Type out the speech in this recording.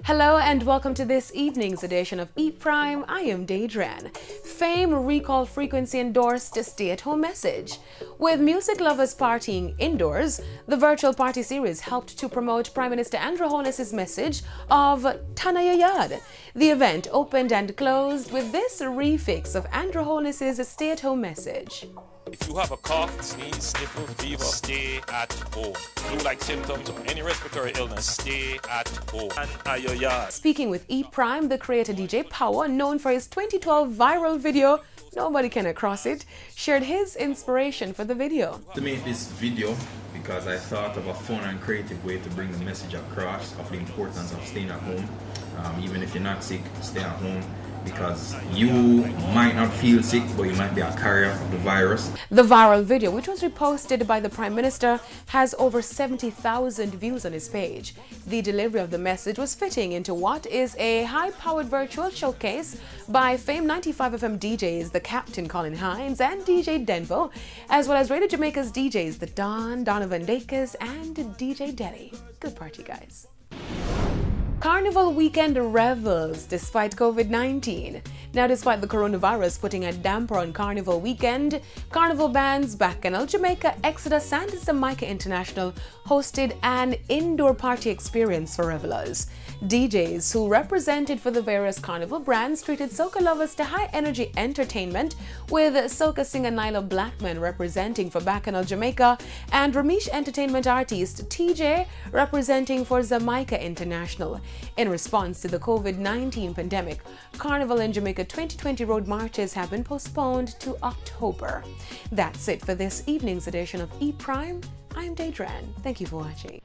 Hello and welcome to this evening's edition of Eat Prime. I am Daedran. Fame recalled frequency endorsed a stay-at-home message. With music lovers partying indoors, the virtual party series helped to promote Prime Minister Andrew Holness's message of Tanayayad. The event opened and closed with this refix of Andrew Holness's stay-at-home message. If you have a cough, sneeze, sniffle, fever, stay at home. Flu-like symptoms or any respiratory illness, stay at home and at your yard. Speaking with E Prime, the creator DJ Power, known for his 2012 viral video, Nobody Can Across It, shared his inspiration for the video. To make this video, because I thought of a fun and creative way to bring the message across of the importance of staying at home. Even if you're not sick, stay at home, because you might not feel sick, but you might be a carrier of the virus. The viral video, which was reposted by the Prime Minister, has over 70,000 views on his page. The delivery of the message was fitting into what is a high-powered virtual showcase by Fame 95 FM DJs, the Captain Colin Hines and DJ Denvo, as well as Radio Jamaica's DJs, the Don, Donovan Dakis and DJ Delhi. Good party, guys. Carnival weekend revels despite COVID-19. Now, despite the coronavirus putting a damper on Carnival weekend, Carnival bands Bacchanal, Jamaica, Exodus and Jamaica International hosted an indoor party experience for revelers. DJs who represented for the various Carnival brands treated soca lovers to high-energy entertainment, with soca singer Nyla Blackman representing for Bacchanal Jamaica and Ramesh entertainment artist TJ representing for Jamaica International. In response to the COVID-19 pandemic, Carnival in Jamaica 2020 road marches have been postponed to October. That's it for this evening's edition of E Prime. I'm Daedran. Thank you for watching.